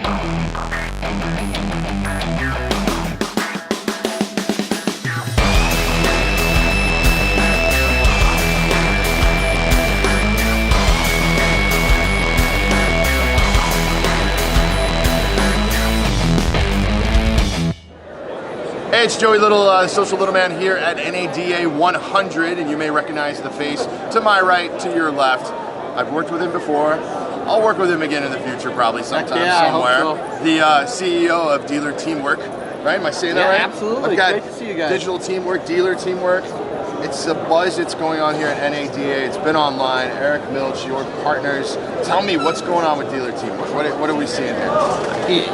Hey, it's Joey Little, Social Little Man here at NADA 100, and you may recognize the face to my right, to your left. I've worked with him before. I'll work with him again in the future, probably sometime, somewhere. I hope so. The CEO of Dealer Teamwork, right? Am I saying that right? Absolutely. I've got Great to see you guys. Digital Teamwork, Dealer Teamwork. It's a buzz that's going on here at NADA. It's been online. Eric Milch, your partners. Tell me what's going on with Dealer Teamwork. What are we seeing here?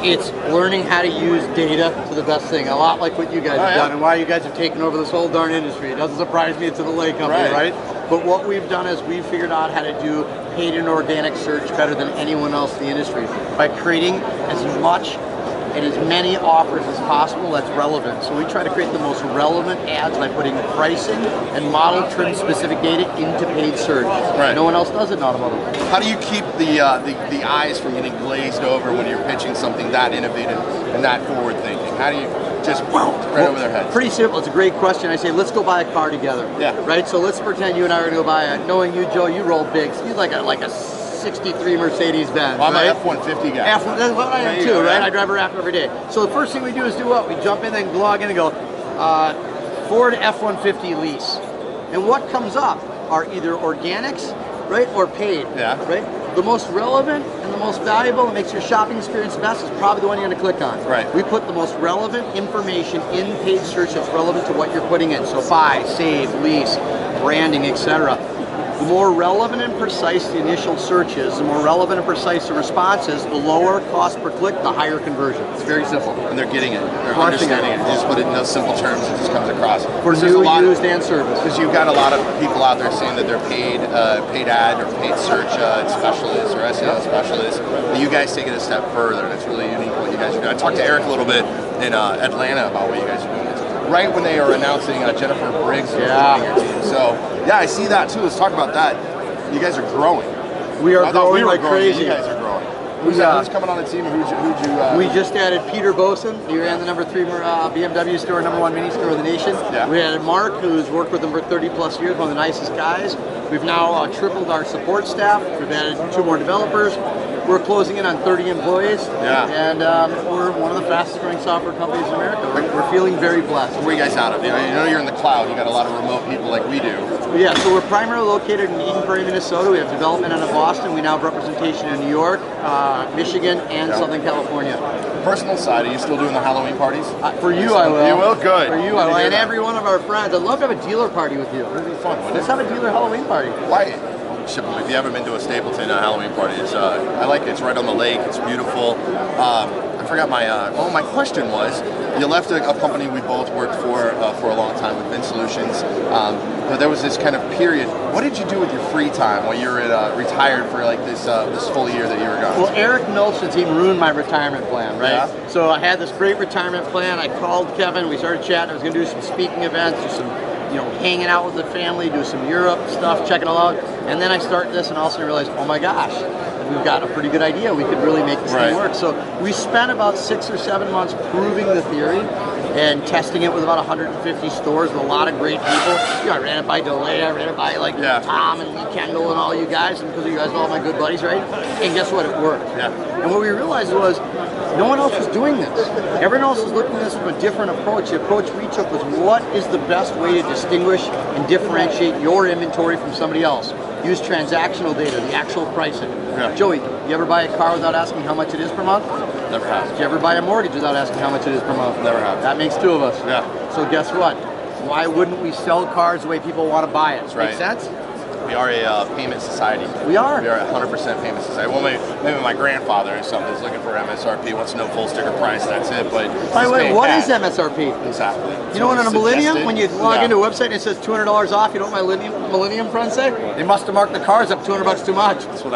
It's learning how to use data to the best thing. A lot like what you guys have done and why you guys have taken over this whole darn industry. It doesn't surprise me, it's a delay company, right? But what we've done is we've figured out how to do paid and organic search better than anyone else in the industry by creating as much and as many offers as possible that's relevant. So we try to create the most relevant ads by putting pricing and model trim specific data into paid search. Right. No one else does it in automotive. How do you keep the eyes from getting glazed over when you're pitching something that innovative and that forward thinking? How do you just right over their heads? Pretty simple. It's a great question. I say, let's go buy a car together. Yeah. Right. So let's pretend you and I are going to go buy a. Knowing you, Joe, you roll big. So you like a 63 Mercedes-Benz. Well, I'm an F-150 guy. That's what I am too, right? I drive a Raptor every day. So the first thing we do is do what? We jump in and log in and go, Ford F-150 lease. And what comes up are either organics, right, or paid, right? The most relevant and the most valuable that makes your shopping experience best is probably the one you're going to click on. Right. We put the most relevant information in paid search that's relevant to what you're putting in. So buy, save, lease, branding, etc. The more relevant and precise the initial search is, the more relevant and precise the response is, the lower cost per click, the higher conversion. It's very simple. And they're getting it. They're understanding it. You just put it in those simple terms, it just comes across. For new, used, and service. Because you've got a lot of people out there saying that they're paid ad or paid search specialists or SEO specialists. But you guys take it a step further, and it's really unique what you guys are doing. I talked to Eric a little bit in Atlanta about what you guys are doing. Right when they are announcing Jennifer Briggs joining your team. So, yeah, I see that too. Let's talk about that. You guys are growing. We are growing like crazy. You guys are growing. Who's coming on the team? Who'd you We just added Peter Boson. He ran the number 3 BMW store, number 1 mini store of the nation. Yeah. We added Mark, who's worked with them for 30 plus years, one of the nicest guys. We've now tripled our support staff. We've added 2 more developers. We're closing in on 30 employees, and we're one of the fastest growing software companies in America. We're feeling very blessed. Where are you guys out of? You know you're in the cloud. You got a lot of remote people like we do. Yeah, so we're primarily located in Eden Prairie, Minnesota. We have development out of Boston. We now have representation in New York, Michigan, and Southern California. Personal side, are you still doing the Halloween parties? For you, I will. You will? Good. For you, I will. And every one of our friends. I'd love to have a dealer party with you. It'd be fun, wouldn't it? Let's have a dealer Halloween party. Why? If you haven't been to a Stapleton Halloween party, it's I like it. It's right on the lake. It's beautiful. I forgot my question was, you left a company we both worked for a long time with Vin Solutions, but there was this kind of period. What did you do with your free time while you were retired for like this full year that you were gone? Well, Eric Milch and team ruined my retirement plan, right? Yeah. So I had this great retirement plan. I called Kevin. We started chatting. I was going to do some speaking events, do some hanging out with the family, do some Europe stuff, checking it all out. And then I start this and also realize, oh my gosh, we've got a pretty good idea. We could really make this thing work. So we spent about 6 or 7 months proving the theory and testing it with about 150 stores with a lot of great people. I ran it by Delay, I ran it by Tom and Lee Kendall and all you guys, and because you guys are all my good buddies, right? And guess what? It worked. Yeah. And what we realized was, no one else was doing this. Everyone else was looking at this from a different approach. The approach we took was, what is the best way to distinguish and differentiate your inventory from somebody else? Use transactional data, the actual pricing. Yeah. Joey, you ever buy a car without asking how much it is per month? Never have. Did you ever buy a mortgage without asking how much it is per month? Never have. That makes 2 of us. Yeah. So guess what? Why wouldn't we sell cars the way people want to buy it? That's right. Make sense? We are a payment society. We are. We are a 100% payment society. Well, maybe my grandfather or something is looking for MSRP, wants to know full sticker price, that's it. But by the way, what is MSRP? Exactly. You know what, on a Millennium, when you log into a website and it says $200 off, you know what my Millennium friends say? They must have marked the cars up $200 too much. That's what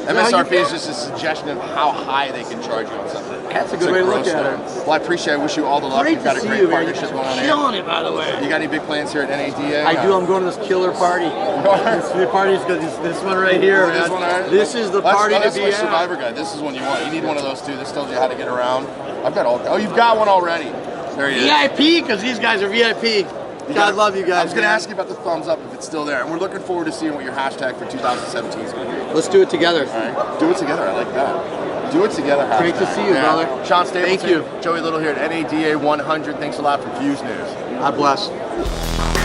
MSRP is just a suggestion of how high they can charge you on something. That's a good way to look at it. Well, I appreciate it. I wish you all the luck. Great You've got to a see great you, man. partnership going on Killing there. it, by the way. You got any big plans here at NADA? I do. I'm going to this killer party. This party's got this one right here, man. This one, right? This is the party to be my at. Survivor guide. This is one you want. You need one of those too. This tells you how to get around. I've got all. Oh, you've got one already. There he is. VIP, because these guys are VIP. God love you guys. I was going to ask you about the thumbs up if it's still there, and we're looking forward to seeing what your hashtag for 2017 is going to be. Let's do it together. All right, do it together. I like that. Do it together. Hashtag. Great to see you, brother. Sean Stapleton. Thank you. Joey Little here at NADA 100. Thanks a lot for FuzeNews. God bless.